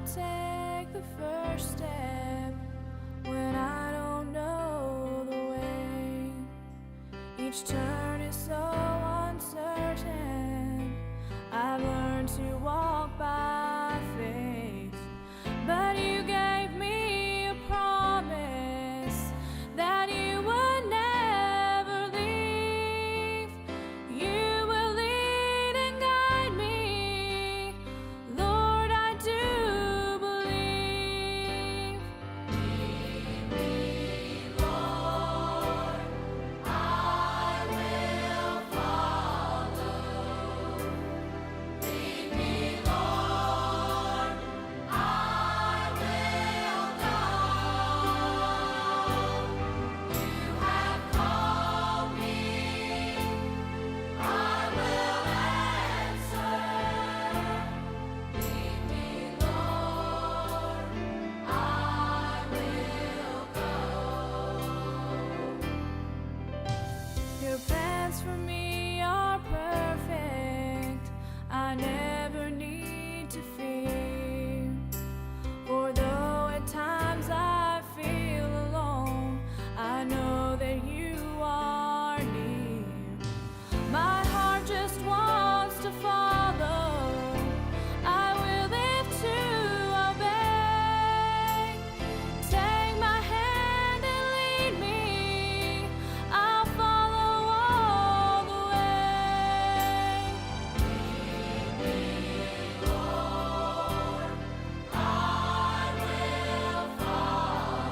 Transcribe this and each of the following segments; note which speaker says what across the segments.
Speaker 1: take the first step when I don't know the way? Each turn is so uncertain. I've learned to walk by faith, but you gave me a promise that you would never leave. You will lead and guide me, Lord, I do believe. Lead me, Lord, I will follow. Lead me, Lord, I will go. You have called me, I will answer. Lead me, Lord, I will go. Your plans for me are perfect. I never need to fear. For though at times I feel alone, I know that you are near. My heart just wants to follow. I will live to obey. Take my hand and lead me. I'll follow all the way. Lead me, Lord, I will follow.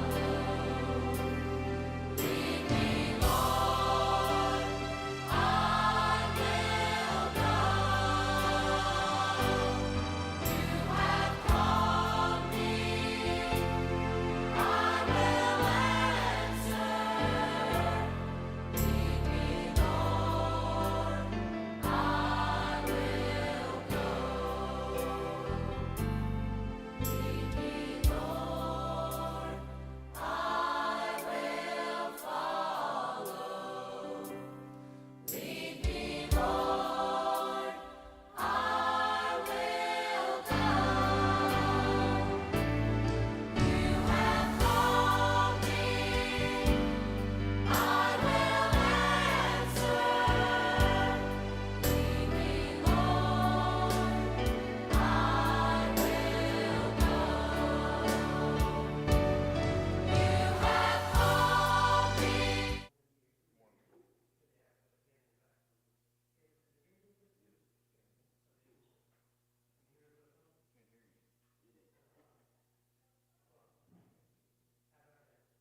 Speaker 1: Lead me, Lord, I will go. You have called me, I will answer. Lead me, Lord, I will go. Lead me, Lord, I will follow. Lead me, Lord, I will go. You have called me, I will answer. Lead me, Lord, I will go. You have called me.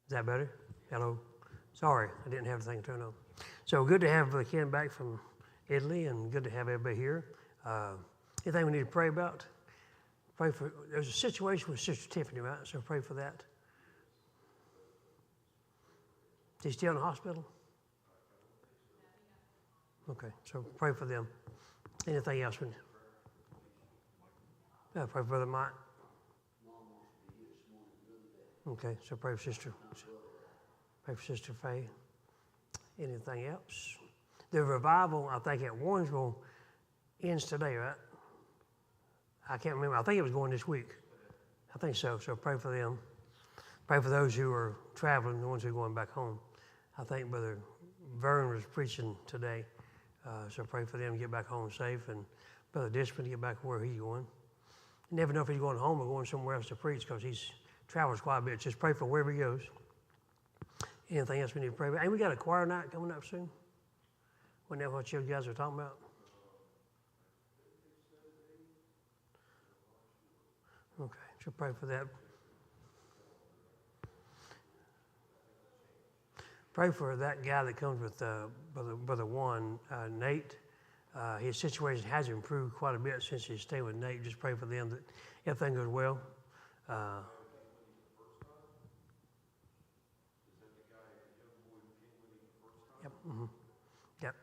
Speaker 2: Is that better? Hello. Sorry, I didn't have the thing turned on. So good to have Ken back from Italy, and good to have everybody here. Anything we need to pray about? Pray for. There's a situation with Sister Tiffany, right? So pray for that. She's still in the hospital? Okay, so pray for them. Anything else? Pray for Brother Mike. Okay, so pray for Sister. Pray for Sister Faye. Anything else? The revival, I think, at Warrensville ends today, right? I can't remember. I think it was going this week. I think so. So pray for them. Pray for those who are traveling, the ones who are going back home. I think Brother Vern was preaching today. So pray for them to get back home safe, and Brother Discipline to get back where he's going. You never know if he's going home or going somewhere else to preach, because he's travels quite a bit. Just pray for wherever he goes. Anything else we need to pray about? And we got a choir night coming up soon. Wasn't that what you guys are talking about? Okay, so pray for that. Pray for that guy that comes with Brother Juan, Nate. His situation has improved quite a bit since he stayed with Nate. Just pray for them that everything goes well. Yep. Mm-hmm. Yep.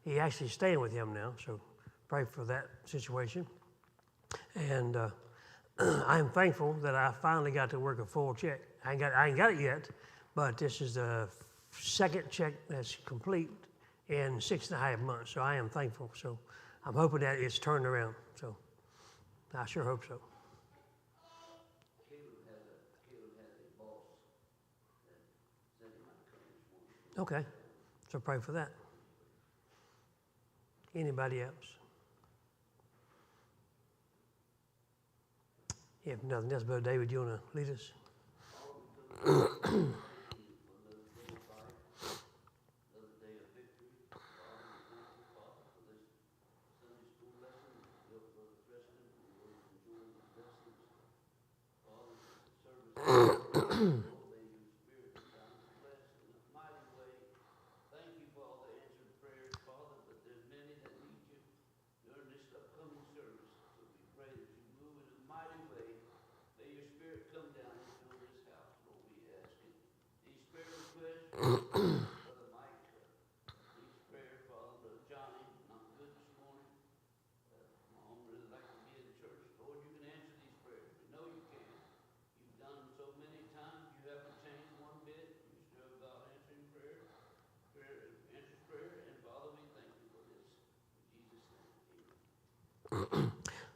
Speaker 2: He actually staying with him now, so pray for that situation. And I am thankful that I finally got to work a full check. I ain't got it yet, but this is the second check that's complete in 6.5 months. So I am thankful. So I'm hoping that it's turned around. So I sure hope so. Okay, so pray for that. Anybody else? If nothing else, Brother David, you want to lead us?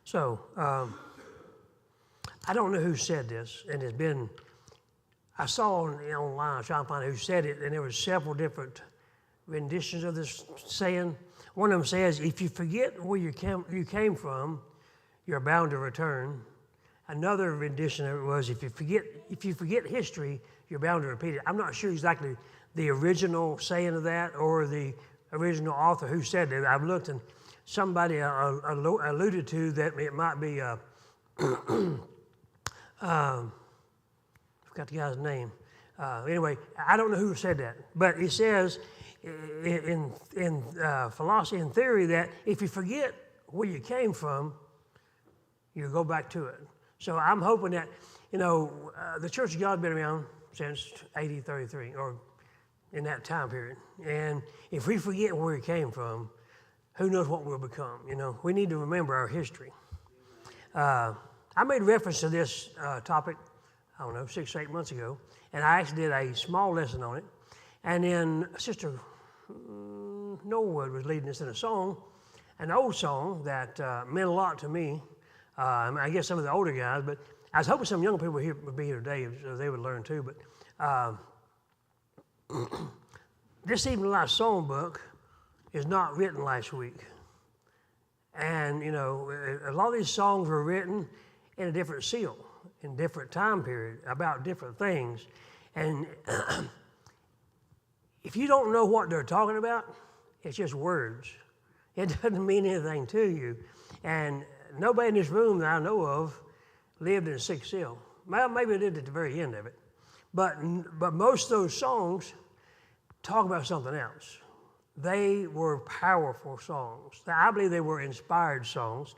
Speaker 2: So, I don't know who said this, and it's been, I saw online, I was trying to find out who said it, and there were several different renditions of this saying. One of them says, if you forget where you came from, you're bound to return. Another rendition of it was, if you forget history, you're bound to repeat it. I'm not sure exactly the original saying of that or the original author who said it. I've looked, and somebody alluded to that it might be, I forgot the guy's name. Anyway, I don't know who said that, but it says in philosophy and theory that if you forget where you came from, you go back to it. So I'm hoping that, the Church of God has been around since 1833 or in that time period. And if we forget where we came from, who knows what we'll become, We need to remember our history. I made reference to this topic, 6 or 8 months ago, and I actually did a small lesson on it. And then Sister Norwood was leading us in a song, an old song that meant a lot to me. I guess some of the older guys, but I was hoping some young people would be here today so they would learn too. But this Evening Light Songbook is not written last week. And, a lot of these songs were written in a different seal, in different time period, about different things. And if you don't know what they're talking about, it's just words. It doesn't mean anything to you. And nobody in this room that I know of lived in a sixth seal. Well, maybe they did at the very end of it. But most of those songs talk about something else. They were powerful songs. I believe they were inspired songs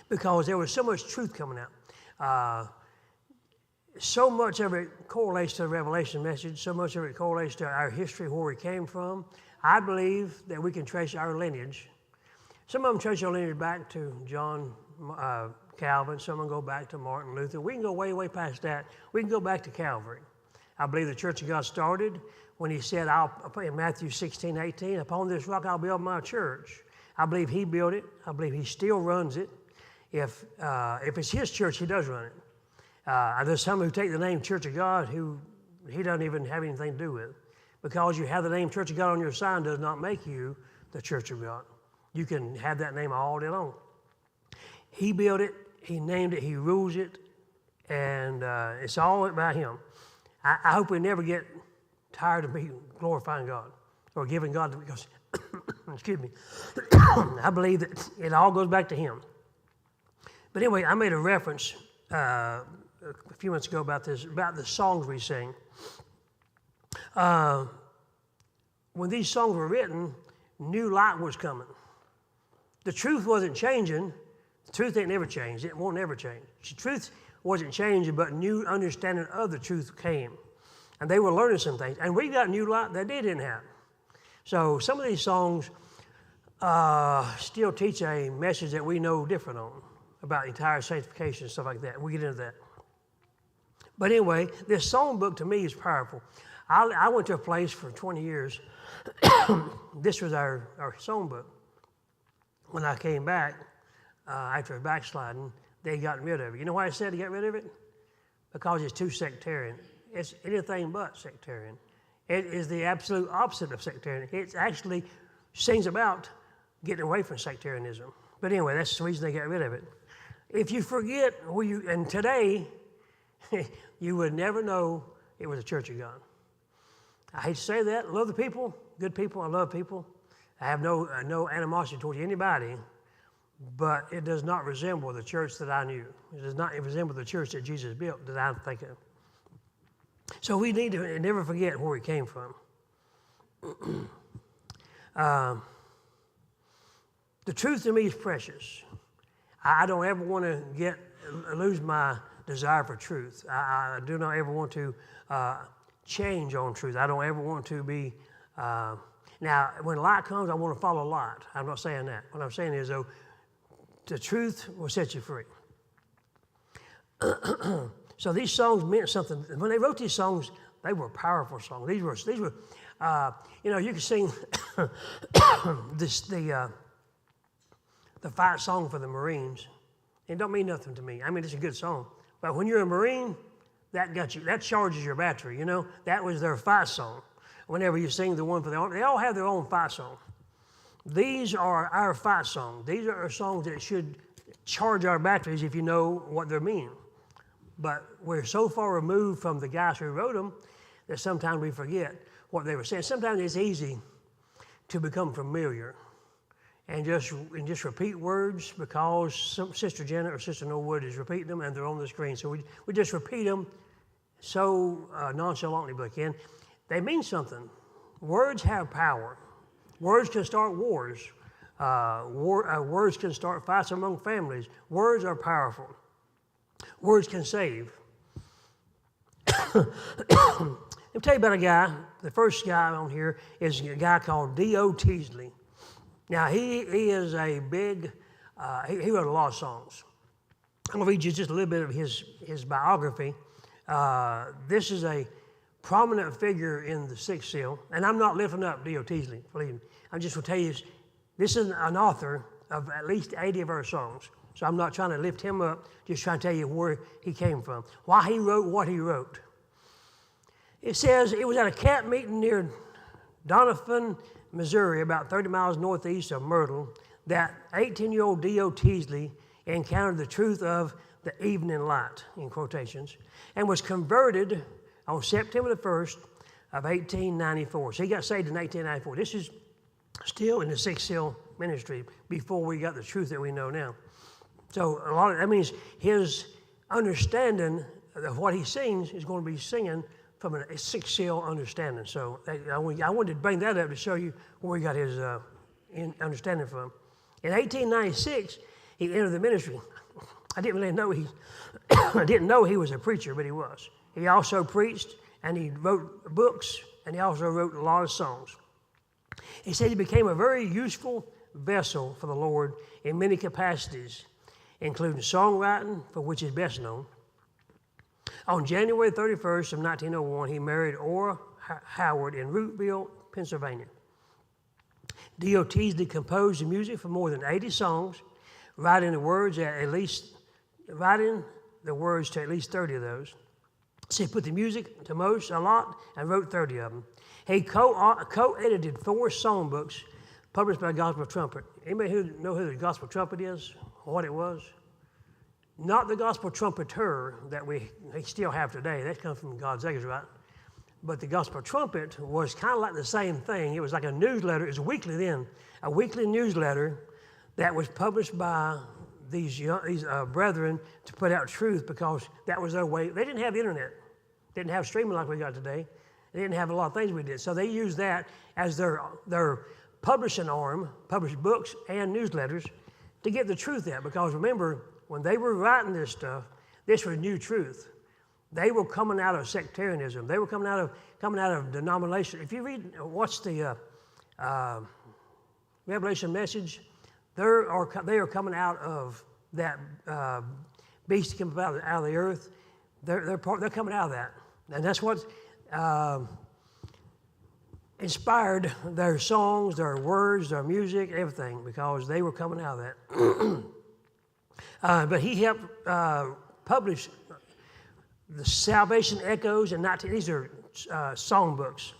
Speaker 2: because there was so much truth coming out. So much of it correlates to the Revelation message. So much of it correlates to our history, where we came from. I believe that we can trace our lineage. Some of them trace our lineage back to John Calvin. Some of them go back to Martin Luther. We can go way, way past that. We can go back to Calvary. I believe the Church of God started when he said, in Matthew 16:18, upon this rock I'll build my church. I believe he built it. I believe he still runs it. If it's his church, he does run it. There's some who take the name Church of God who he doesn't even have anything to do with. Because you have the name Church of God on your sign does not make you the Church of God. You can have that name all day long. He built it, he named it, he rules it, and it's all about him. I hope we never get tired of glorifying God or giving God, because, excuse me, I believe that it all goes back to him. But anyway, I made a reference a few minutes ago about the songs we sing. When these songs were written, new light was coming. The truth wasn't changing. The truth ain't never changed. It won't ever change. The truth wasn't changing, but new understanding of the truth came. And they were learning some things. And we got new light that they didn't have. So some of these songs still teach a message that we know different on, about entire sanctification and stuff like that. We'll get into that. But anyway, this songbook to me is powerful. I went to a place for 20 years. This was our songbook. When I came back, after backsliding, they got rid of it. You know why I said they got rid of it? Because it's too sectarian. It's anything but sectarian. It is the absolute opposite of sectarian. It actually sings about getting away from sectarianism. But anyway, that's the reason they got rid of it. If you forget and today, you would never know it was a church of God. I hate to say that. I love the people, good people. I love people. I have no animosity towards anybody, but it does not resemble the church that I knew. It does not resemble the church that Jesus built that I think of. So we need to never forget where we came from. The truth to me is precious. I don't ever want to lose my desire for truth. I do not ever want to change on truth. I don't ever want to be... now, when light comes, I want to follow light. I'm not saying that. What I'm saying is, though, the truth will set you free. So these songs meant something. When they wrote these songs, they were powerful songs. These were you can sing the fight song for the Marines. It don't mean nothing to me. I mean, it's a good song. But when you're a Marine, that got you. That charges your battery, you know. That was their fight song. Whenever you sing the one for the Army, they all have their own fight song. These are our fight songs. These are songs that should charge our batteries if you know what they're meaning. But we're so far removed from the guys who wrote them that sometimes we forget what they were saying. Sometimes it's easy to become familiar and just repeat words because Sister Janet or Sister Norwood is repeating them and they're on the screen. So we just repeat them so nonchalantly, but again, they mean something. Words have power. Words can start wars. Words can start fights among families. Words are powerful. Words can save. Let me tell you about a guy. The first guy on here is a guy called D.O. Teasley. Now, he is a big, he wrote a lot of songs. I'm going to read you just a little bit of his biography. This is a prominent figure in the Sixth Seal, and I'm not lifting up D.O. Teasley, believe me. I'm just going to tell you, this is an author of at least 80 of our songs. So I'm not trying to lift him up, just trying to tell you where he came from, why he wrote what he wrote. It says it was at a camp meeting near Donovan, Missouri, about 30 miles northeast of Myrtle, that 18-year-old D.O. Teasley encountered the truth of the evening light, in quotations, and was converted on September the 1st of 1894. So he got saved in 1894. This is still in the Sixth Seal ministry before we got the truth that we know now. So that means his understanding of what he sings is going to be singing from a Sixth Seal understanding. So I wanted to bring that up to show you where he got his understanding from. In 1896, he entered the ministry. I didn't really know I didn't know he was a preacher, but he was. He also preached, and he wrote books, and he also wrote a lot of songs. He said he became a very useful vessel for the Lord in many capacities, including songwriting, for which he's best known. On January 31st of 1901, he married Ora Howard in Rootville, Pennsylvania. D.O. Teasley composed the music for more than 80 songs, writing the words to at least 30 of those. So he put the music to a lot, and wrote 30 of them. He co-edited 4 songbooks published by Gospel Trumpet. Anybody know who the Gospel Trumpet is, or what it was? Not the Gospel Trumpeter that we still have today. That comes from God's Eggers, right? But the Gospel Trumpet was kind of like the same thing. It was like a newsletter. It was weekly then, a weekly newsletter that was published by these brethren to put out truth, because that was their way. They didn't have the internet. They didn't have streaming like we got today. They didn't have a lot of things we did. So they used that as their publishing arm, published books and newsletters to get the truth out. Because remember, when they were writing this stuff, this was new truth. They were coming out of sectarianism. They were coming out of denomination. If you watch the Revelation message, they are coming out of that beast coming out of the earth. They're coming out of that, and that's what inspired their songs, their words, their music, everything, because they were coming out of that. But he helped publish the Salvation Echoes, and these are songbooks.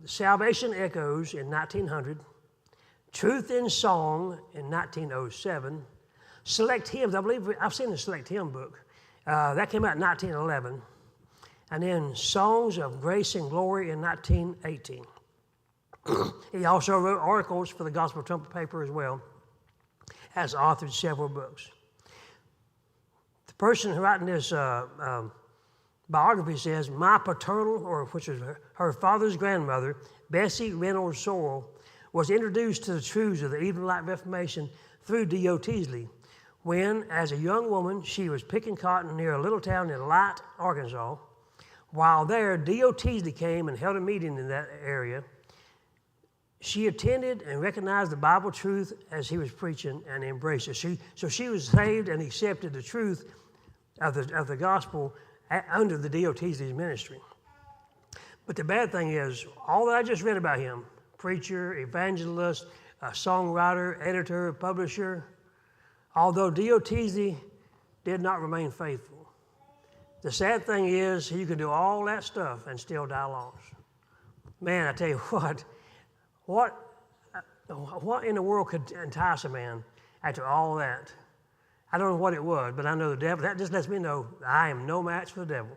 Speaker 2: Salvation Echoes in 1900, Truth in Song in 1907, Select Hymns, I believe I've seen the Select Hymn book. That came out in 1911. And then Songs of Grace and Glory in 1918. He also wrote articles for the Gospel Trumpet paper as well, has authored several books. The person writing this biography says, my paternal, or which was her father's grandmother, Bessie Reynolds Sorrell, was introduced to the truths of the Evening Light Reformation through D.O. Teasley, when, as a young woman, she was picking cotton near a little town in Light, Arkansas. While there, D.O. Teasley came and held a meeting in that area. She attended and recognized the Bible truth as he was preaching and embraced it. So she was saved and accepted the truth of the gospel under the D.O. Teasley's ministry. But the bad thing is, all that I just read about him, preacher, evangelist, songwriter, editor, publisher, although D.O. Teasley did not remain faithful. The sad thing is, you can do all that stuff and still die lost. Man, I tell you what in the world could entice a man after all that? I don't know what it was, but I know the devil, that just lets me know I am no match for the devil.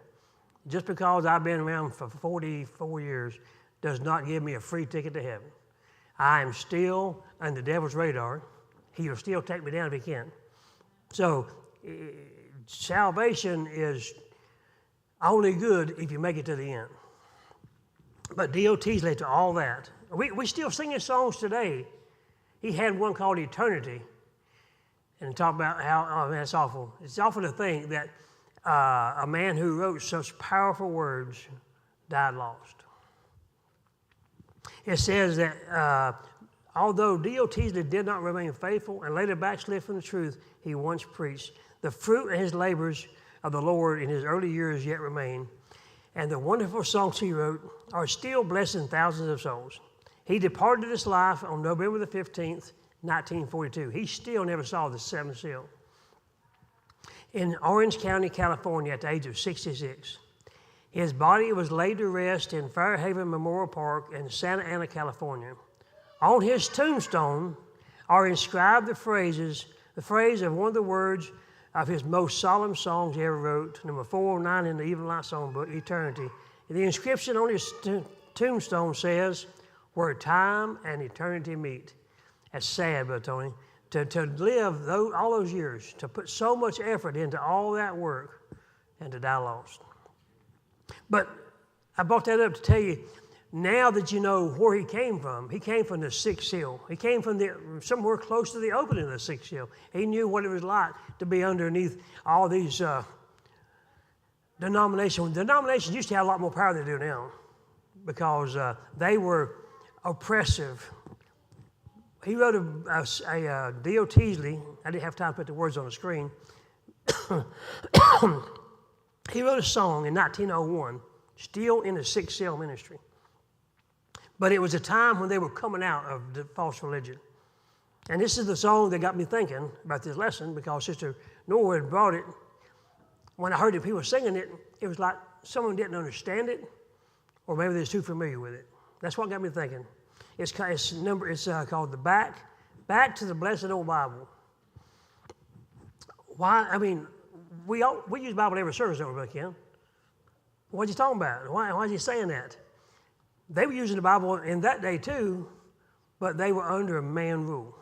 Speaker 2: Just because I've been around for 44 years does not give me a free ticket to heaven. I am still on the devil's radar. He will still take me down if he can. So, salvation is only good if you make it to the end. But D.O. Teasley, to all that, we still sing his songs today. He had one called Eternity, and talk about how, oh man, it's awful. It's awful to think that a man who wrote such powerful words died lost. It says that although D.O. Teasley did not remain faithful and later backslid from the truth he once preached, the fruit of his labors of the Lord in his early years yet remain, and the wonderful songs he wrote are still blessing thousands of souls. He departed this life on November the 15th, 1942. He still never saw the seventh seal. In Orange County, California, at the age of 66. His body was laid to rest in Fairhaven Memorial Park in Santa Ana, California. On his tombstone are inscribed the phrase of one of the words of his most solemn songs he ever wrote, number 409 in the Evening Light Songbook, Eternity. The inscription on his tombstone says, where time and eternity meet. That's sad, Brother Tony. To live all those years, to put so much effort into all that work, and to die lost. But I brought that up to tell you, now that you know where he came from the sixth seal. He came from somewhere close to the opening of the sixth seal. He knew what it was like to be underneath all these denominations. Denominations used to have a lot more power than they do now because they were oppressive. He wrote a D.O. Teasley, I didn't have time to put the words on the screen. He wrote a song in 1901, still in the sixth seal ministry. But it was a time when they were coming out of the false religion. And this is the song that got me thinking about this lesson because Sister Nora had brought it. When I heard the people singing it, it was like someone didn't understand it, or maybe they was too familiar with it. That's what got me thinking. It's called the Back to the Blessed Old Bible. Why? I mean, we use Bible every service, don't we, Brother Ken? What are you talking about? Why is he saying that? They were using the Bible in that day too, but they were under man rule.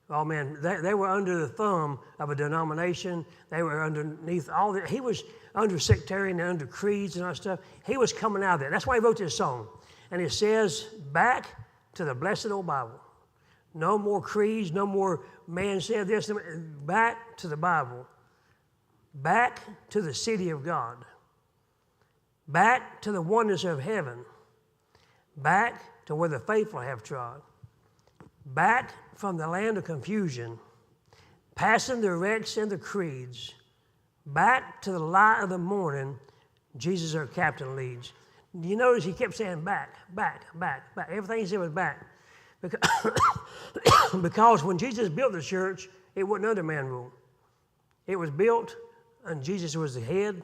Speaker 2: Oh man, they were under the thumb of a denomination. They were underneath all that. He was under sectarian and under creeds and all that stuff. He was coming out of there. That's why he wrote this song. And it says, back to the blessed old Bible. No more creeds, no more man said this. Back to the Bible. Back to the city of God. Back to the oneness of heaven. Back to where the faithful have trod. Back from the land of confusion. Passing the wrecks and the creeds. Back to the light of the morning, Jesus our captain leads. You notice he kept saying back, back, back, back. Everything he said was back. Because when Jesus built the church, it wasn't under man rule. It was built, and Jesus was the head.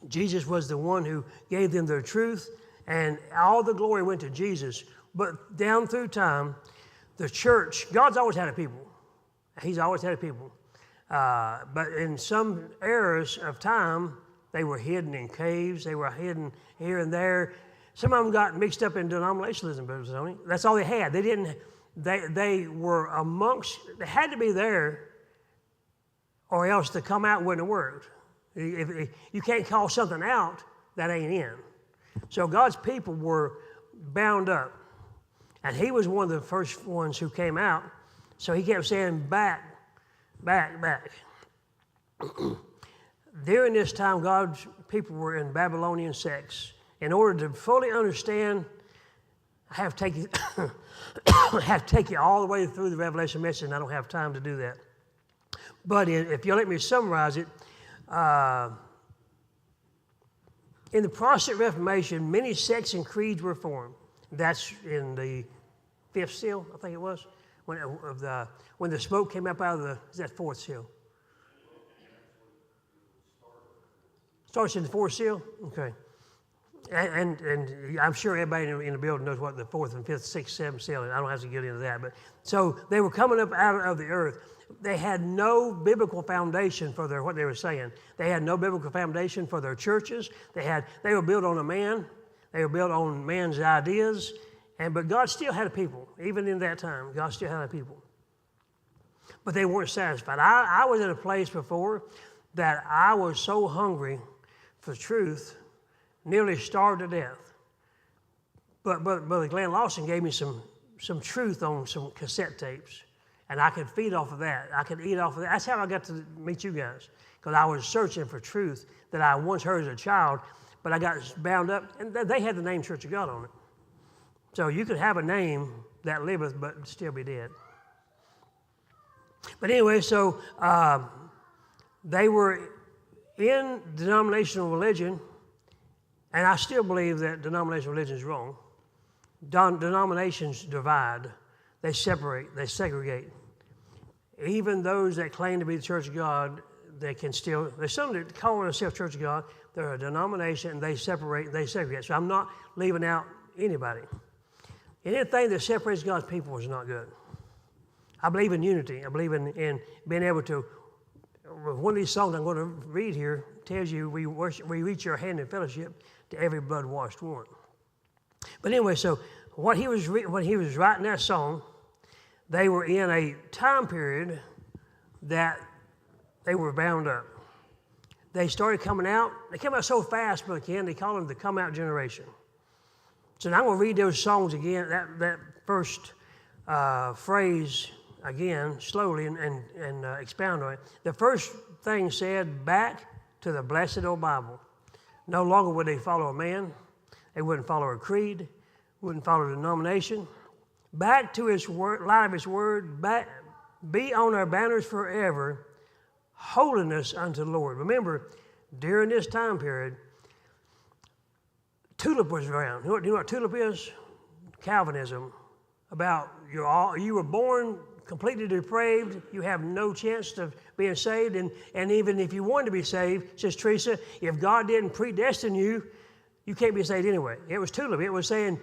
Speaker 2: Jesus was the one who gave them their truth, And all the glory went to Jesus. But down through time, the church, God's always had a people. He's always had a people. But in some eras of time, they were hidden in caves. They were hidden here and there. Some of them got mixed up in denominationalism, Brother Tony. That's all they had. They didn't. They were amongst. They had to be there, or else to come out wouldn't have worked. If you can't call something out that ain't in. So God's people were bound up, and He was one of the first ones who came out. So He kept saying, "Back, back, back." During this time, God's people were in Babylonian sects. In order to fully understand, I have to take you all the way through the Revelation message, and I don't have time to do that. But if you'll let me summarize it, in the Protestant Reformation, many sects and creeds were formed. That's in the fifth seal, I think it was, when the smoke came up out of is that fourth seal? Starts in the fourth seal? Okay. And I'm sure everybody in the building knows what the fourth and fifth, sixth, seventh seal is. I don't have to get into that. But so they were coming up out of the earth. They had no biblical foundation for what they were saying. They had no biblical foundation for their churches. They were built on a man. They were built on man's ideas. But God still had a people. Even in that time, God still had a people. But they weren't satisfied. I was in a place before that I was so hungry for truth, nearly starved to death. But Brother Glenn Lawson gave me some truth on some cassette tapes, and I could feed off of that. I could eat off of that. That's how I got to meet you guys, because I was searching for truth that I once heard as a child, but I got bound up, and they had the name Church of God on it. So you could have a name that liveth, but still be dead. But anyway, so they were in denominational religion, and I still believe that denominational religion is wrong. Denominations divide. They separate. They segregate. Even those that claim to be the Church of God, there's some that call themselves Church of God. They're a denomination, and they separate, they segregate. So I'm not leaving out anybody. Anything that separates God's people is not good. I believe in unity. I believe in being able to. One of these songs I'm going to read here tells you we reach your hand in fellowship to every blood-washed one. But anyway, so when he was writing that song, they were in a time period that they were bound up. They started coming out. They came out so fast, Brother Ken, they call them the come-out generation. So now I'm going to read those songs again, that first phrase again, slowly, and expound on it. The first thing said, back to the blessed old Bible. No longer would they follow a man. They wouldn't follow a creed, wouldn't follow a denomination. Back to His word, light of His word, back, be on our banners forever, holiness unto the Lord. Remember, during this time period, tulip was around. You know what tulip is? Calvinism. About you were born completely depraved, you have no chance of being saved, and even if you wanted to be saved, says Teresa, if God didn't predestine you, you can't be saved anyway. It was tulip. It was saying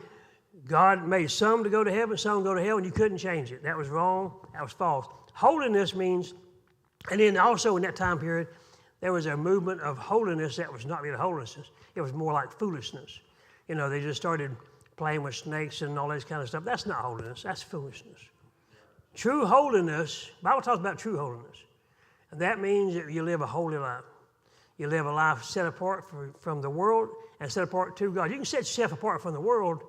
Speaker 2: God made some to go to heaven, some to go to hell, and you couldn't change it. That was wrong. That was false. Holiness means, and then also in that time period, there was a movement of holiness that was not really holiness. It was more like foolishness. You know, they just started playing with snakes and all this kind of stuff. That's not holiness. That's foolishness. True holiness, the Bible talks about true holiness. And that means that you live a holy life. You live a life set apart from the world and set apart to God. You can set yourself apart from the world,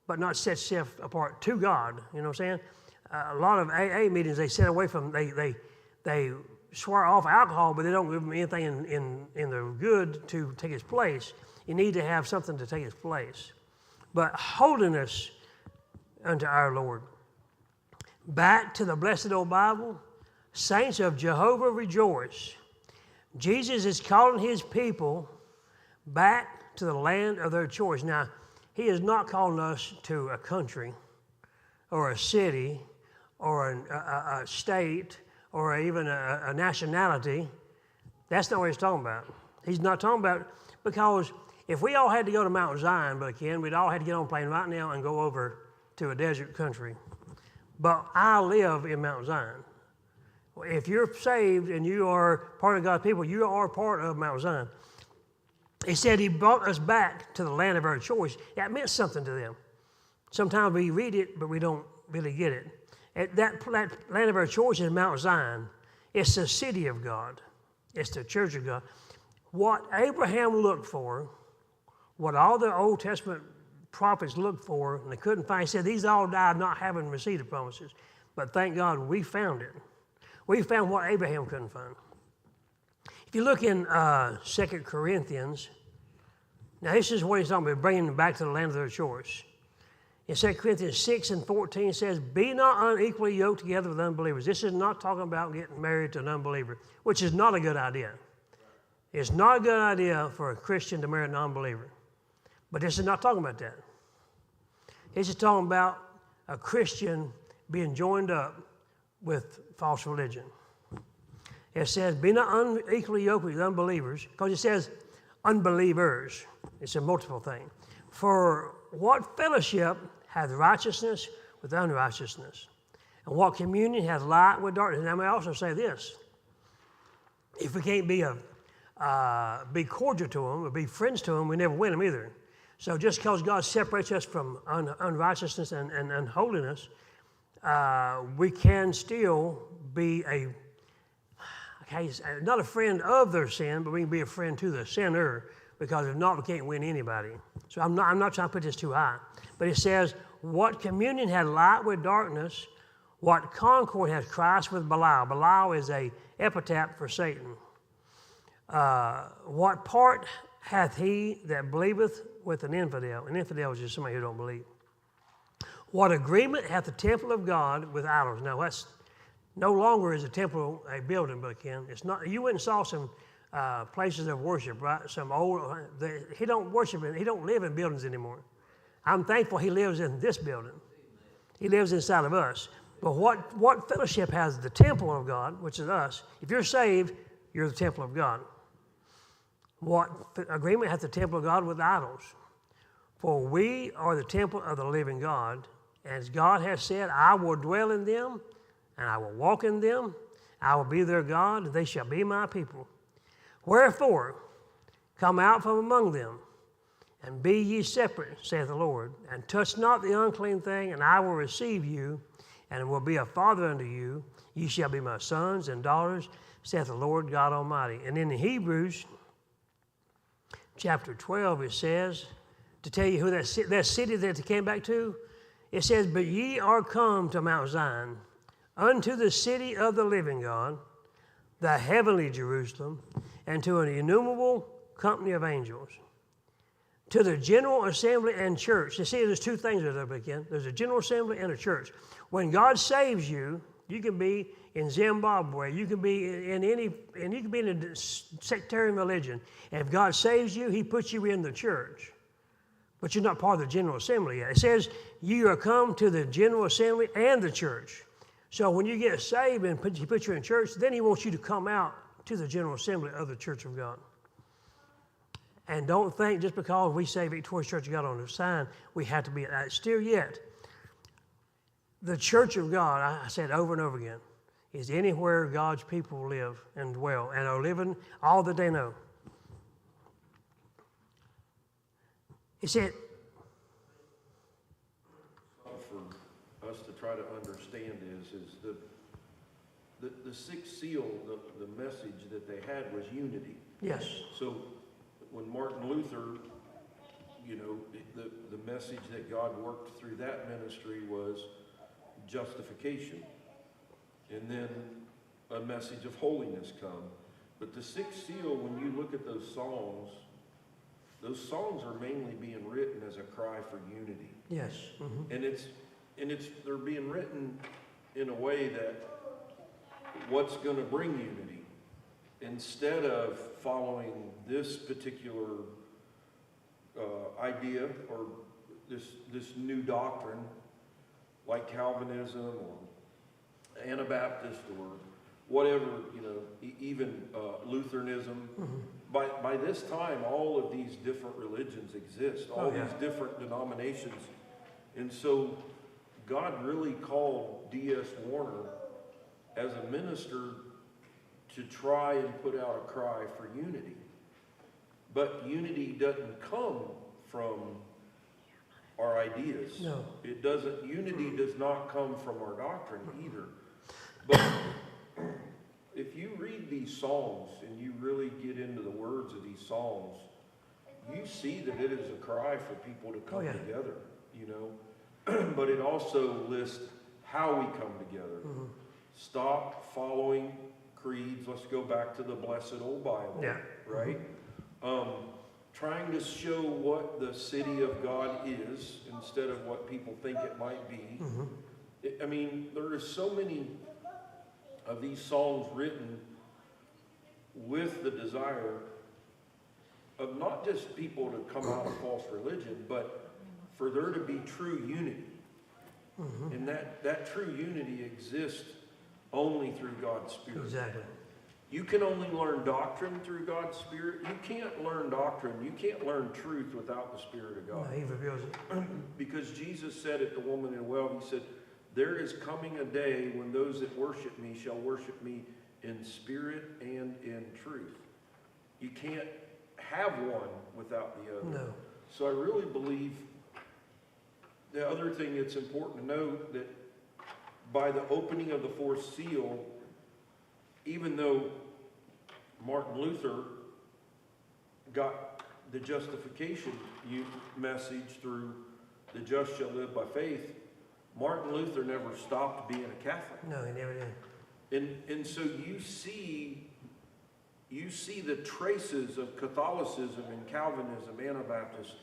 Speaker 2: but not set yourself apart to God. You know what I'm saying? A lot of AA meetings, they set away from, they swear off alcohol, but they don't give them anything in the good to take its place. You need to have something to take its place. But holiness unto our Lord. Back to the blessed old Bible. Saints of Jehovah, rejoice. Jesus is calling His people back to the land of their choice. Now, He is not calling us to a country or a city or a state or even a nationality. That's not what He's talking about. He's not talking about, because if we all had to go to Mount Zion, Brother Ken, we'd all had to get on a plane right now and go over to a desert country. But I live in Mount Zion. If you're saved and you are part of God's people, you are part of Mount Zion. He said he brought us back to the land of our choice. That meant something to them. Sometimes we read it, but we don't really get it. That land of our choice is Mount Zion. It's the city of God. It's the church of God. What Abraham looked for, what all the Old Testament prophets looked for, and they couldn't find, he said, these all died not having received the promises. But thank God we found it. We found what Abraham couldn't find. If you look in 2 Corinthians, now this is what he's talking about, bringing them back to the land of their choice. In 2 Corinthians 6:14 it says, be not unequally yoked together with unbelievers. This is not talking about getting married to an unbeliever, which is not a good idea. It's not a good idea for a Christian to marry a non-believer. But this is not talking about that. This is talking about a Christian being joined up with false religion. It says, be not unequally yoked with unbelievers, because it says unbelievers. It's a multiple thing. For what fellowship hath righteousness with unrighteousness? And what communion hath light with darkness? And I may also say this. If we can't be cordial to them or be friends to them, we never win them either. So just because God separates us from unrighteousness and unholiness, we can still be not a friend of their sin, but we can be a friend to the sinner, because if not, we can't win anybody. So I'm not trying to put this too high. But it says, what communion had light with darkness, what concord has Christ with Belial? Belial is a epithet for Satan. What part hath he that believeth with an infidel? An infidel is just somebody who don't believe. What agreement hath the temple of God with idols? Now that's no longer is a temple a building, Brother Ken. It's not. You went and saw some places of worship, right? Some old. He don't worship and he don't live in buildings anymore. I'm thankful he lives in this building. He lives inside of us. But what fellowship has the temple of God, which is us? If you're saved, you're the temple of God. What agreement hath the temple of God with idols? For we are the temple of the living God. As God has said, I will dwell in them, and I will walk in them. I will be their God, and they shall be my people. Wherefore, come out from among them, and be ye separate, saith the Lord, and touch not the unclean thing, and I will receive you, and will be a father unto you. Ye shall be my sons and daughters, saith the Lord God Almighty. And in Hebrews chapter 12, it says, to tell you who that city that they came back to, it says, but ye are come to Mount Zion, unto the city of the living God, the heavenly Jerusalem, and to an innumerable company of angels, to the general assembly and church. You see, there's two things there again. There's a general assembly and a church. When God saves you, you can be in Zimbabwe, you can be in and you can be in a sectarian religion. And if God saves you, he puts you in the church. But you're not part of the general assembly yet. It says you are come to the general assembly and the church. So when you get saved and he puts you in church, then he wants you to come out to the general assembly of the church of God. And don't think just because we say Victorious Church of God on the sign, we have to be still yet. The church of God, I said over and over again, is anywhere God's people live and dwell and are living all that they know. He said,
Speaker 3: for us to try to understand is the sixth seal, the message that they had was unity.
Speaker 2: yes.
Speaker 3: So when Martin Luther, the message that God worked through that ministry was justification. And then a message of holiness come. But the sixth seal, when you look at those songs are mainly being written as a cry for unity.
Speaker 2: Yes. Mm-hmm.
Speaker 3: And they're being written in a way that what's going to bring unity, instead of following this particular idea or this new doctrine like Calvinism or Anabaptist or whatever, even Lutheranism. Mm-hmm. by this time, all of these different religions exist, all
Speaker 2: Oh, yeah.
Speaker 3: these different denominations. And so God really called D.S. Warner as a minister to try and put out a cry for unity. But unity doesn't come from our ideas.
Speaker 2: No.
Speaker 3: It doesn't, unity does not come from our doctrine either. But if you read these Psalms and you really get into the words of these Psalms, you see that it is a cry for people to come together, you know. But it also lists how we come together.
Speaker 2: Mm-hmm.
Speaker 3: Stop following creeds. Let's go back to the blessed old Bible, right? Trying to show what the city of God is instead of what people think it might be. I mean, there are so many of these songs written with the desire of not just people to come out of false religion, but for there to be true unity. And that true unity exists only through God's Spirit.
Speaker 2: Exactly.
Speaker 3: You can only learn doctrine through God's Spirit. You can't learn doctrine. You can't learn truth without the Spirit of God.
Speaker 2: No, he reveals it.
Speaker 3: Because Jesus said at the woman in the well, he said, there is coming a day when those that worship me shall worship me in spirit and in truth. You can't have one without the other.
Speaker 2: No.
Speaker 3: So I really believe the other thing that's important to note that by the opening of the fourth seal, even though Martin Luther got the justification message through the just shall live by faith, Martin Luther never stopped being a Catholic.
Speaker 2: No, he never did.
Speaker 3: And so you see the traces of Catholicism and Calvinism, Anabaptist,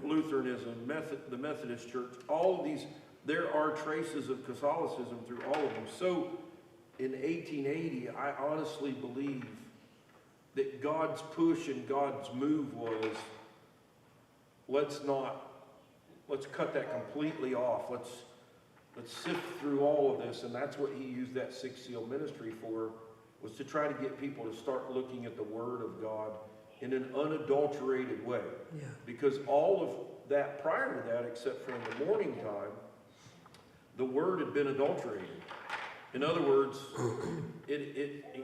Speaker 3: Lutheranism, the Methodist Church, all of these, there are traces of Catholicism through all of them. So in 1880, I honestly believe that God's push and God's move was, let's cut that completely off. Let's sift through all of this. And that's what he used that sixth seal ministry for, was to try to get people to start looking at the Word of God in an unadulterated way.
Speaker 2: Yeah.
Speaker 3: Because all of that prior to that, except for in the morning time, the Word had been adulterated. In other words,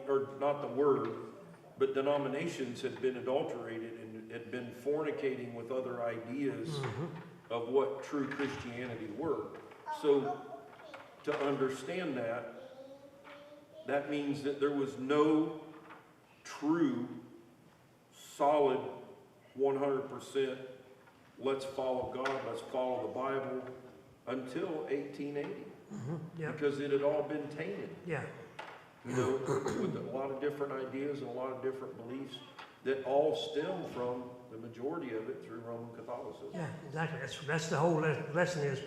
Speaker 3: or not the Word, but denominations had been adulterated and had been fornicating with other ideas of what true Christianity were. So to understand that means that there was no true, solid, 100%, let's follow God, let's follow the Bible, until 1880. Because it had all been tainted.
Speaker 2: Yeah.
Speaker 3: You know, with a lot of different ideas and a lot of different beliefs that all stem from the majority of it through Roman Catholicism.
Speaker 2: Yeah, exactly. That's the whole lesson is,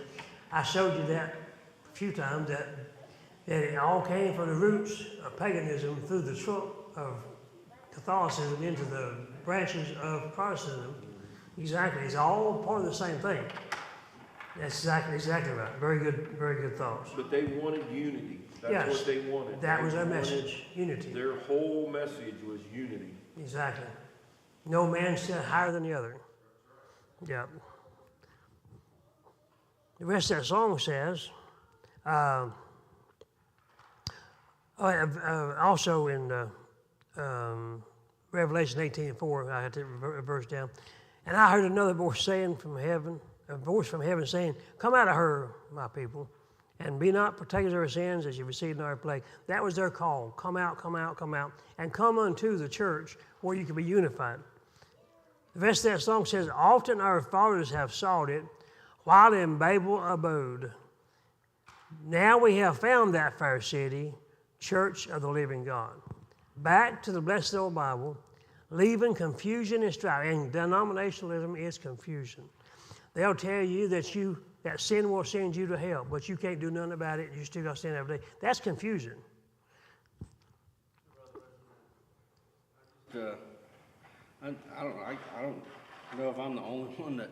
Speaker 2: I showed you that a few times, that it all came from the roots of paganism through the trunk of Catholicism into the branches of Protestantism. Exactly. It's all part of the same thing. That's exactly right. Very good thoughts.
Speaker 3: But they wanted unity. That's what they wanted.
Speaker 2: That was their message, unity.
Speaker 3: Their whole message was unity.
Speaker 2: Exactly. No man set higher than the other. Yeah. The rest of that song says, also in Revelation 18:4, I had to verse down. And I heard another voice saying from heaven, a voice from heaven saying, come out of her, my people, and be not partakers of her sins as you received in our plague. That was their call. Come out, come out, come out, and come unto the church where you can be unified. The rest of that song says, often our fathers have sought it while in Babel abode. Now we have found that fair city, church of the living God. Back to the blessed old Bible, leaving confusion and strife. And denominationalism is confusion. They'll tell you that sin will send you to hell, but you can't do nothing about it. You still got to sin every day. That's confusion.
Speaker 4: I don't know if I'm the only one that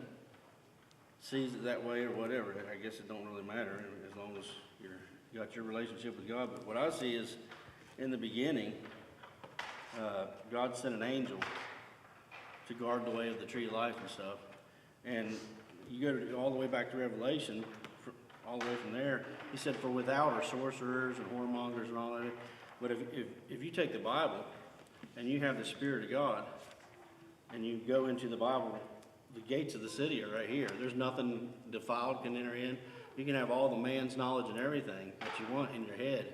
Speaker 4: sees it that way or whatever. I guess it don't really matter as long as you got your relationship with God. But what I see is, in the beginning, God sent an angel to guard the way of the tree of life and stuff. And you go all the way back to Revelation, all the way from there, he said, for without are sorcerers and whoremongers and all that. But if you take the Bible and you have the Spirit of God and you go into the Bible, the gates of the city are right here. There's nothing defiled can enter in. You can have all the man's knowledge and everything that you want in your head.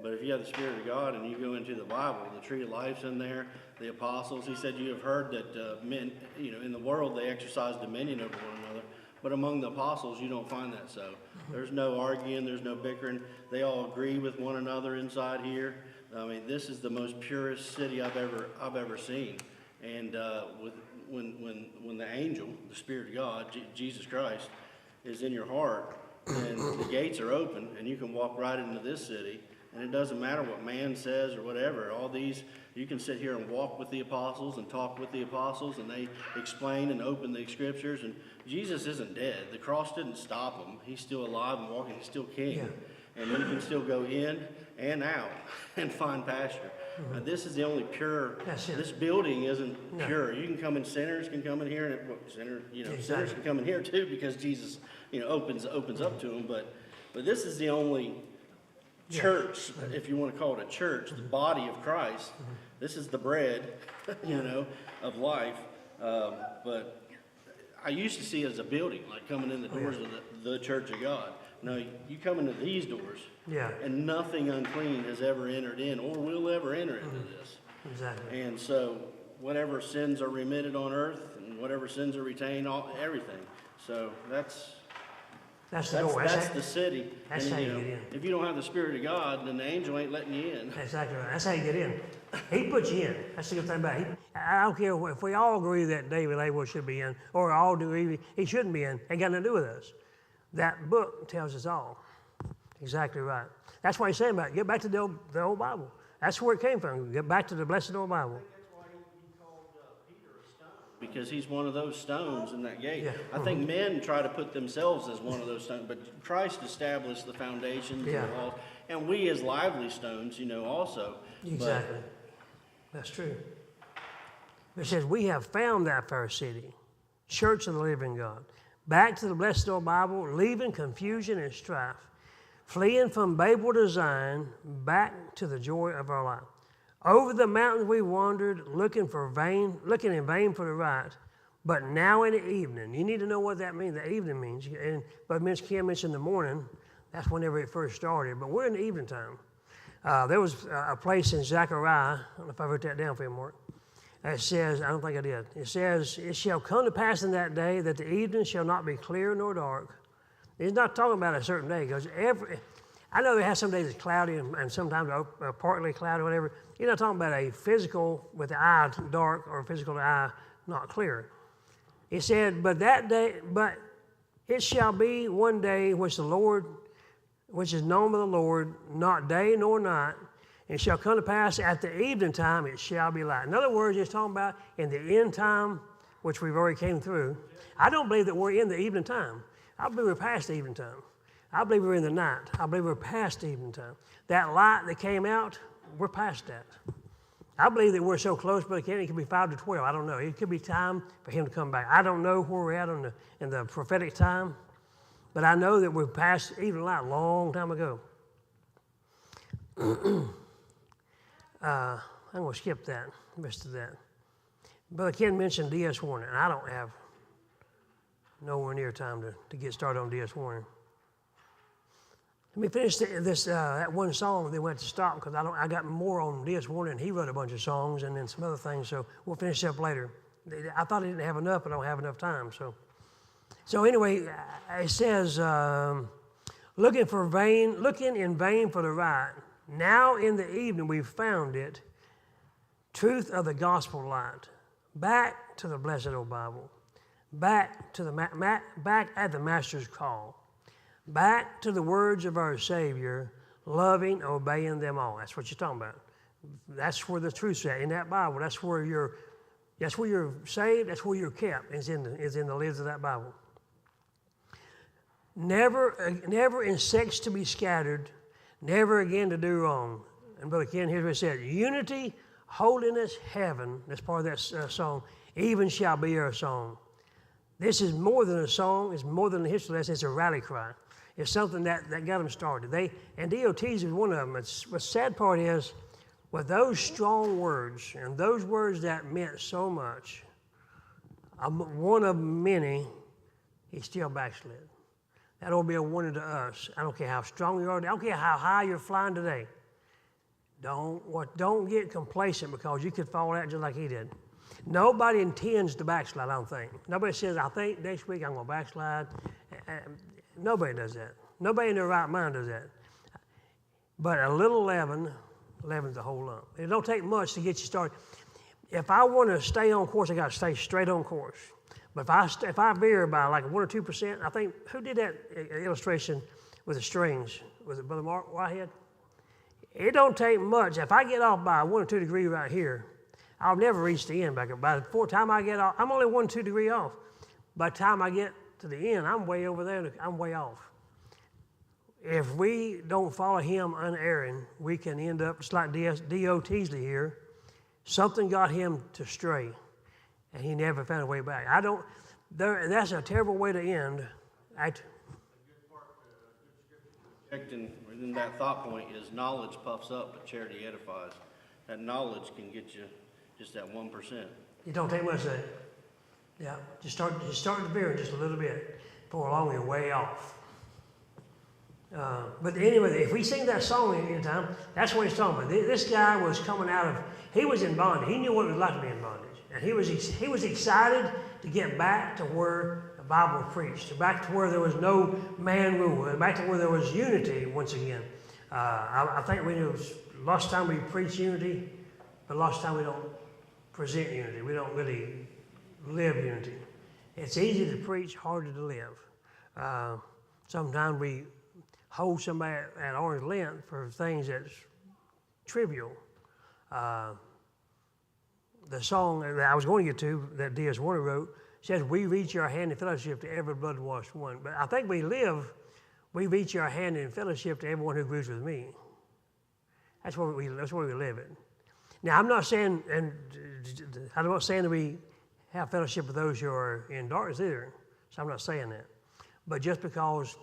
Speaker 4: But if you have the Spirit of God and you go into the Bible, the tree of life's in there, the apostles, he said, you have heard that men, in the world they exercise dominion over one another. But among the apostles, you don't find that so. There's no arguing, there's no bickering. They all agree with one another inside here. I mean, this is the most purest city I've ever seen. And when the angel, the Spirit of God, Jesus Christ, is in your heart, and the gates are open, and you can walk right into this city, and it doesn't matter what man says or whatever. All these, you can sit here and walk with the apostles and talk with the apostles, and they explain and open the scriptures. And Jesus isn't dead. The cross didn't stop him. He's still alive and walking. He's still king. Yeah. And you can still go in and out and find pasture. Mm-hmm. This is the only pure. This building isn't pure. You can come in, sinners can come in here, and sinners can come in here too, because Jesus, opens up to them. But this is the only church, if you want to call it a church, the body of Christ. Mm-hmm. This is the bread, of life. But I used to see it as a building, like coming in the doors of the church of God. No, you come into these doors, and nothing unclean has ever entered in or will ever enter into this.
Speaker 2: Exactly.
Speaker 4: And so whatever sins are remitted on earth and whatever sins are retained, everything. So that's the door. That's the city.
Speaker 2: That's how you get in.
Speaker 4: If you don't have the Spirit of God, then the angel ain't letting you in.
Speaker 2: Exactly right. That's how you get in. He puts you in. That's the good thing about it. I don't care if we all agree that David Abel should be in, or all do he shouldn't be in. Ain't got nothing to do with us. That book tells us all. Exactly right. That's why he's saying about it. Get back to the old Bible. That's where it came from. Get back to the blessed old Bible.
Speaker 4: Because he's one of those stones in that gate. Yeah. I think men try to put themselves as one of those stones, but Christ established the foundations and the walls, and we as lively stones, also.
Speaker 2: Exactly. That's true. It says, we have found that fair city, church of the living God. Back to the blessed old Bible, leaving confusion and strife, fleeing from Babel design, back to the joy of our life. Over the mountains we wandered, looking in vain for the right, but now in the evening. You need to know what that means. The evening means, but Miss Kim mentioned the morning. That's whenever it first started. But we're in the evening time. There was a place in Zechariah. I don't know if I wrote that down for you, Mark. It says, I don't think I did. It says, it shall come to pass in that day that the evening shall not be clear nor dark. He's not talking about a certain day, because I know they have some days it's cloudy and sometimes partly cloudy or whatever. You're not talking about a physical with the eye dark or physical with the eye not clear. He said, but it shall be one day which is known by the Lord, not day nor night. And it shall come to pass at the evening time, it shall be light. In other words, it's talking about in the end time, which we've already came through. I don't believe that we're in the evening time. I believe we're past the evening time. I believe we're in the night. I believe we're past the evening time. That light that came out, we're past that. I believe that we're so close, but it could be 5 to 12. I don't know. It could be time for him to come back. I don't know where we're at in the prophetic time, but I know that we're past evening light a long time ago. I'm going to skip that, the rest of that. Brother Ken mentioned DS warning, and I don't have nowhere near time to get started on DS warning. Let me finish that one song. They went to stop because I got more on DS warning. He wrote a bunch of songs and then some other things, so we'll finish up later. I thought he didn't have enough, but I don't have enough time. So anyway, it says, looking in vain for the right. Now in the evening we've found it, truth of the gospel light. Back to the blessed old Bible. Back to back at the Master's call. Back to the words of our Savior, loving, obeying them all. That's what you're talking about. That's where the truth's at in that Bible. That's where you're saved. That's where you're kept. Is in the lids of that Bible. Never in sects to be scattered. Never again to do wrong. And Brother Ken, here's what it said. Unity Holiness, heaven, that's part of that song, even shall be our song. This is more than a song, it's more than a history lesson, it's a rally cry. It's something that got them started. And DOTs is one of them. The sad part is, with those strong words, and those words that meant so much, one of many, he still backslid. That will be a warning to us. I don't care how strong you are, I don't care how high you're flying today. Don't get complacent because you could fall out just like he did. Nobody intends to backslide, I don't think. Nobody says, I think next week I'm going to backslide. Nobody does that. Nobody in their right mind does that. But a little leaven's a whole lump. It don't take much to get you started. If I want to stay on course, I got to stay straight on course. But if I veer by like 1 or 2%, I think, who did that illustration with the strings? Was it Brother Mark Whitehead? It don't take much. If I get off by 1 or 2 degrees right here, I'll never reach the end back up. By the time I get off, I'm only 1 or 2 degrees off. By the time I get to the end, I'm way over there, I'm way off. If we don't follow him unerring, we can end up just like D.O. Teasley here. Something got him to stray, and he never found a way back. That's a terrible way to end.
Speaker 4: Within that thought point is knowledge puffs up, but charity edifies. That knowledge can get you just that 1%.
Speaker 2: It don't take much of that. Yeah, just start to veer just a little bit. Before long, you're way off. But anyway, if we sing that song anytime, that's what he's talking about. This guy was coming out of, he was in bondage. He knew what it was like to be in bondage. And he was excited to get back to where the Bible was preached, back to where there was no man rule, and back to where there was unity once again. I think lots of time we preach unity, but lots of time we don't present unity. We don't really live unity. It's easy to preach, harder to live. Sometimes we hold somebody at arm's length for things that's trivial. The song that I was going to get to, that D.S. Warner wrote, says, we reach our hand in fellowship to every blood-washed one. But I think we reach our hand in fellowship to everyone who agrees with me. That's where we live in. Now, I'm not saying that we have fellowship with those who are in darkness either. So I'm not saying that. But just because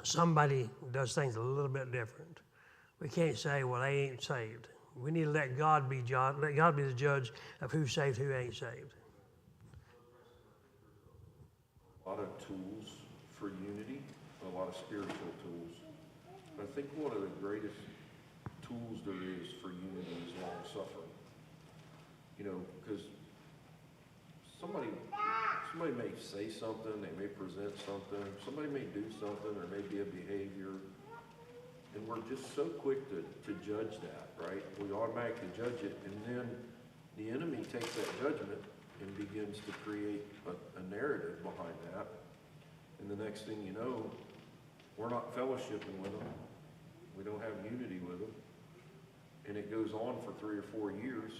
Speaker 2: somebody does things a little bit different, we can't say, well, they ain't saved. We need to let God be the judge of who's saved, who ain't saved.
Speaker 3: A lot of tools for unity, a lot of spiritual tools. But I think one of the greatest tools there is for unity is long suffering. Because somebody may say something, they may present something, somebody may do something, there may be a behavior, and we're just so quick to judge that, right? We automatically judge it, and then the enemy takes that judgment and begins to create a narrative behind that. And the next thing you know, we're not fellowshipping with them. We don't have unity with them. And it goes on for 3 or 4 years,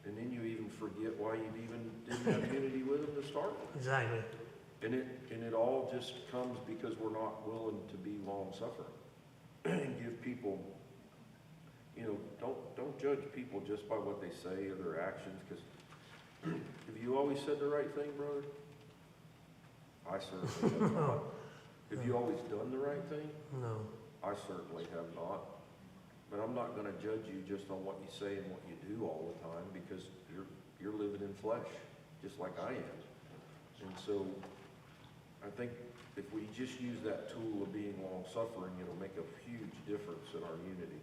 Speaker 3: and then you even forget why you didn't have unity with them to start with.
Speaker 2: Exactly.
Speaker 3: And it all just comes because we're not willing to be long-suffering and give people, don't judge people just by what they say or their actions, because have you always said the right thing, brother? I certainly have not. Have you always done the right thing?
Speaker 2: No.
Speaker 3: I certainly have not. But I'm not going to judge you just on what you say and what you do all the time, because you're living in flesh, just like I am. And so I think if we just use that tool of being long-suffering, it'll make a huge difference in our unity.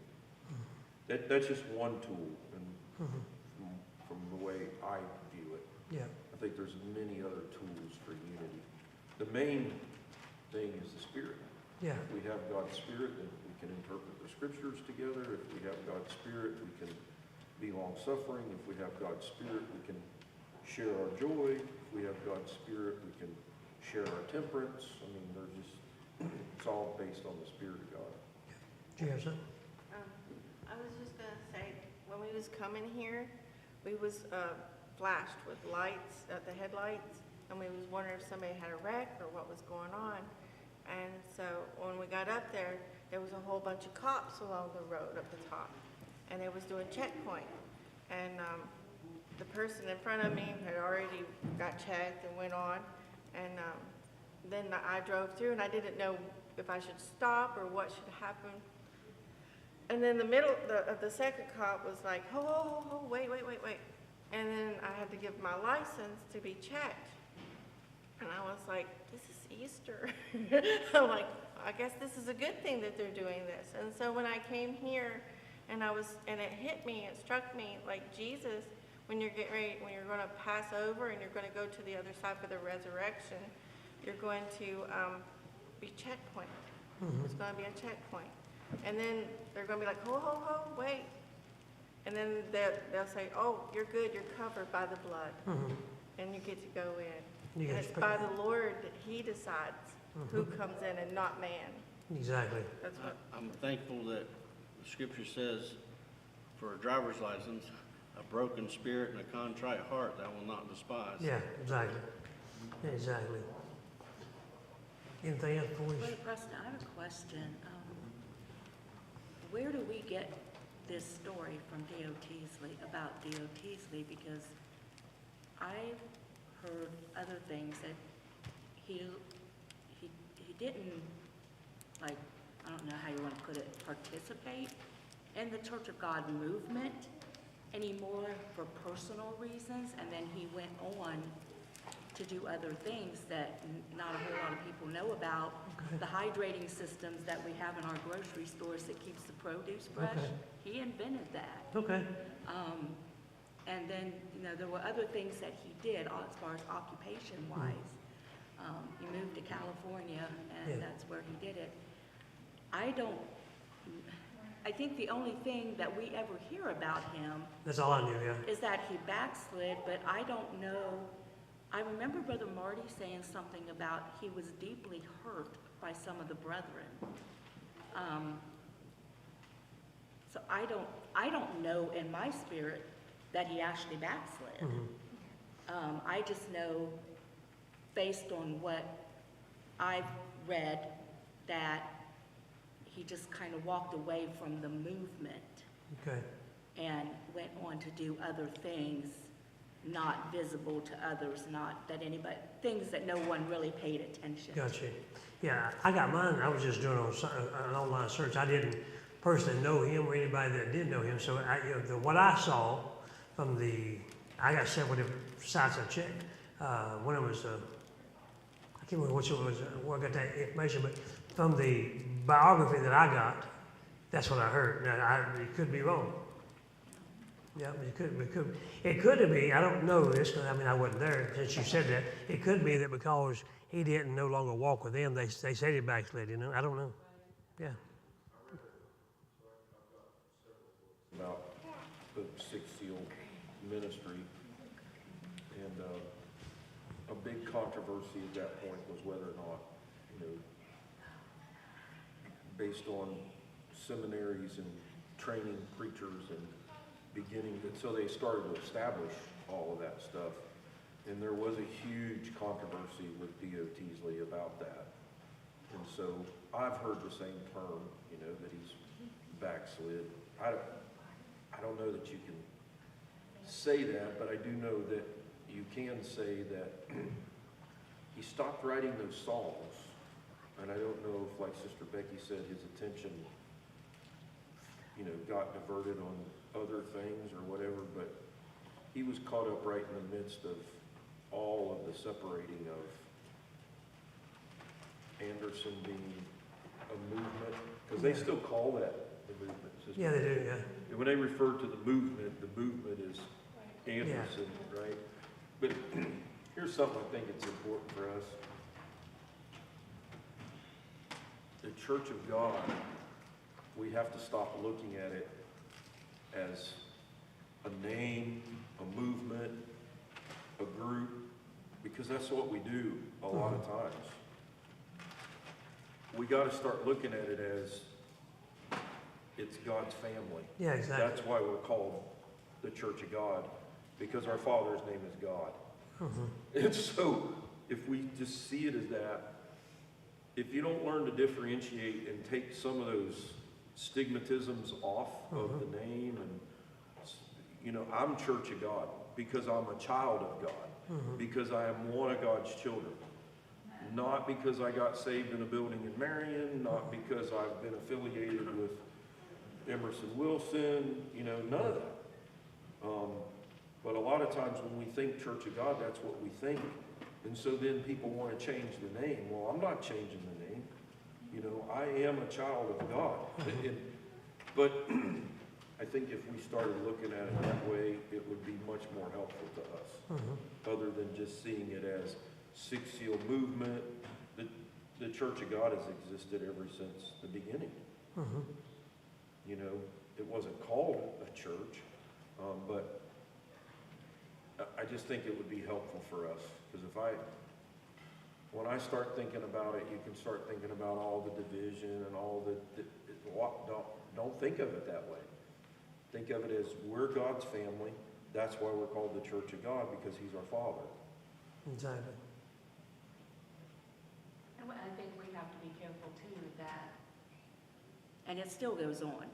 Speaker 3: That's just one tool, and from the way I view it.
Speaker 2: Yeah.
Speaker 3: I think there's many other tools for unity. The main thing is the Spirit.
Speaker 2: Yeah.
Speaker 3: If we have God's Spirit, then we can interpret the Scriptures together. If we have God's Spirit, we can be long-suffering. If we have God's Spirit, we can share our joy. If we have God's Spirit, we can share our temperance. I mean, it's all based on the Spirit of God.
Speaker 2: Do you have something?
Speaker 5: I was just gonna say, when we was coming here, we was flashed with lights, the headlights, and we was wondering if somebody had a wreck or what was going on. And so when we got up there, there was a whole bunch of cops along the road up the top, and they was doing checkpoint. and the person in front of me had already got checked and went on, and then I drove through, and I didn't know if I should stop or what should happen. And then the middle of the second cop was like, oh, wait. And then I had to give my license to be checked. And I was like, this is Easter. I'm like, I guess this is a good thing that they're doing this. And so when I came here and it hit me, it struck me like Jesus, when you're getting ready, when you're going to pass over and you're going to go to the other side for the resurrection, you're going to be checkpoint. It's going to be a checkpoint. And then they're going to be like, ho, wait. And then they'll say, oh, you're good, you're covered by the blood. And you get to go in. And it's by the Lord that he decides who comes in and not man.
Speaker 2: Exactly.
Speaker 5: That's what.
Speaker 4: I'm thankful that the scripture says for a driver's license, a broken spirit and a contrite heart thou will not despise.
Speaker 2: Yeah, exactly. Exactly. Anything else for you?
Speaker 6: Wait, Preston, I have a question. Where do we get this story from D.O. Teasley, about D.O. Teasley? Because I've heard other things that he didn't, like, I don't know how you want to put it, participate in the Church of God movement anymore for personal reasons, and then he went on to do other things that not a whole lot of people know about.
Speaker 2: Okay.
Speaker 6: The hydrating systems that we have in our grocery stores that keeps the produce fresh.
Speaker 2: Okay.
Speaker 6: He invented that.
Speaker 2: Okay.
Speaker 6: And then, there were other things that he did as far as occupation-wise. He moved to California, and
Speaker 2: Yeah.
Speaker 6: that's where he did it. I think the only thing that we ever hear about him
Speaker 2: That's all I knew, yeah.
Speaker 6: is that he backslid, but I don't know. I remember Brother Marty saying something about he was deeply hurt by some of the brethren. So I don't know in my spirit that he actually backslid. I just know, based on what I've read, that he just kind of walked away from the movement
Speaker 2: Okay.
Speaker 6: and went on to do other things not visible to others, not that anybody, things that no one really paid attention.
Speaker 2: Gotcha. Yeah, I got mine. I was just doing an online search. I didn't personally know him or anybody that did know him. So what I saw from I got several different sites I checked. One of them was, I can't remember which one was, where I got that information, but from the biography that I got, that's what I heard. Now, it could be wrong. Yeah, it could be, I don't know this, because I wasn't there since you said that. It could be that because he didn't no longer walk with them, they said he backslid, I don't know. Yeah.
Speaker 3: About the Six Seal ministry, and a big controversy at that point was whether or not, based on seminaries and training preachers and so they started to establish all of that stuff. And there was a huge controversy with D.O. Teasley about that. And so I've heard the same term, that he's backslid. I don't know that you can say that, but I do know that you can say that he stopped writing those songs. And I don't know if, like Sister Becky said, his attention, got diverted on other things or whatever, but he was caught up right in the midst of all of the separating of Anderson being a movement, because they still call that the movement.
Speaker 2: Yeah, they do, yeah.
Speaker 3: And when they refer to the movement is Anderson, right? But here's something I think it's important for us. The Church of God, we have to stop looking at it as a name, a movement, a group, because that's what we do a lot of times. We got to start looking at it as it's God's family.
Speaker 2: Yeah, exactly.
Speaker 3: That's why we're called the Church of God, because our Father's name is God. And so if we just see it as that, if you don't learn to differentiate and take some of those stigmatisms off of the name, and You know, I'm Church of God because I'm a child of God, because I am one of God's children. Not because I got saved in a building in Marion, not because I've been affiliated with Emerson Wilson, you know, none of that. But a lot of times when we think Church of God, that's what we think. And so then people want to change the name. Well, I'm not changing the name. You know, I am a child of God. But I think if we started looking at it that way, it would be much more helpful to us, other than just seeing it as Six Seal movement. The Church of God has existed ever since the beginning. You know, it wasn't called a church, but I just think it would be helpful for us, because when I start thinking about it, you can start thinking about all the division and all don't think of it that way. Think of it as we're God's family. That's why we're called the Church of God, because He's our Father.
Speaker 2: Exactly.
Speaker 6: And I think we have to be careful too that, and it still goes on.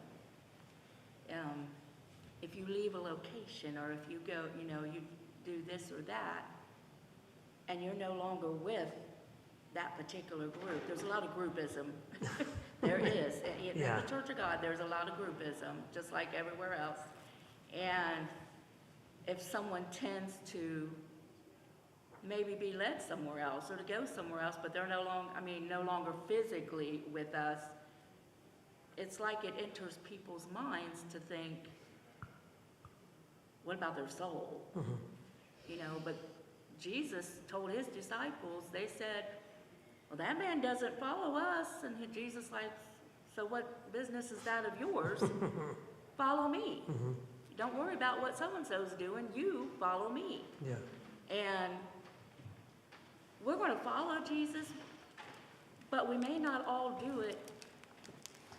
Speaker 6: If you leave a location, or if you go, you know, you do this or that, and you're no longer with that particular group, there's a lot of groupism. There is. In the Church of God, there's a lot of groupism, just like everywhere else. And if someone tends to maybe be led somewhere else or to go somewhere else, but they're no longer physically with us, it's like it enters people's minds to think, what about their soul? You know, but Jesus told his disciples, they said, well, that man doesn't follow us. And Jesus like, so what business is that of yours? Follow me. Don't worry about what so-and-so's doing. You follow me.
Speaker 2: Yeah.
Speaker 6: And we're going to follow Jesus, but we may not all do it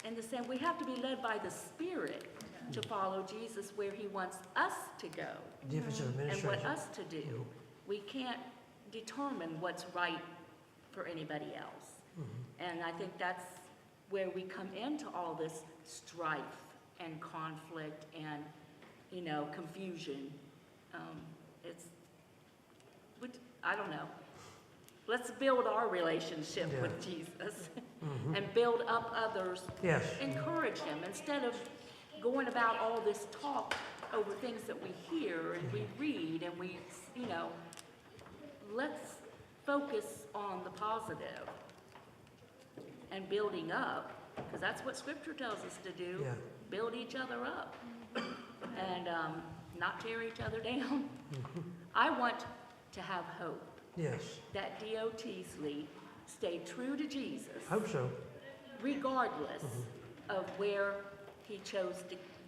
Speaker 6: in the same. We have to be led by the Spirit to follow Jesus where he wants us to go
Speaker 2: Difference of
Speaker 6: and
Speaker 2: administration.
Speaker 6: what us to do. We can't determine what's right for anybody else. And I think that's where we come into all this strife and conflict and, you know, confusion. I don't know. Let's build our relationship with Jesus and build up others.
Speaker 2: Yes.
Speaker 6: Encourage him instead of going about all this talk over things that we hear and we read and we, you know, let's focus on the positive and building up, because that's what Scripture tells us to do.
Speaker 2: Yeah.
Speaker 6: Build each other up and not tear each other down. I want to have hope
Speaker 2: Yes.
Speaker 6: that D.O. Teasley stay true to Jesus,
Speaker 2: Hope so.
Speaker 6: regardless of where he chose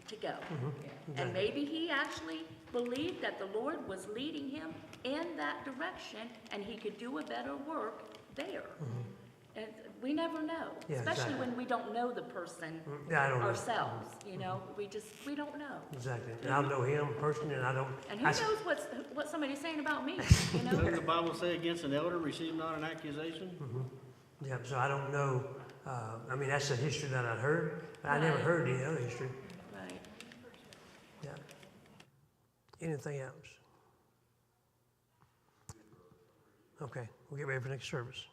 Speaker 6: to go. And
Speaker 2: Exactly.
Speaker 6: maybe he actually believed that the Lord was leading him in that direction and he could do a better work there. And we never know,
Speaker 2: Yeah,
Speaker 6: especially
Speaker 2: exactly.
Speaker 6: when we don't know the person
Speaker 2: Yeah, I don't know.
Speaker 6: ourselves, you know, we don't know.
Speaker 2: Exactly. And I don't know him personally, and I don't.
Speaker 6: And who knows what somebody's saying about me, you know?
Speaker 4: Doesn't the Bible say against an elder, receive not an accusation?
Speaker 2: Yeah, so I don't know. I mean, that's the history that I'd heard. But I never
Speaker 6: Right.
Speaker 2: heard any other history.
Speaker 6: Right.
Speaker 2: Yeah. Anything else? Okay, we'll get ready for next service.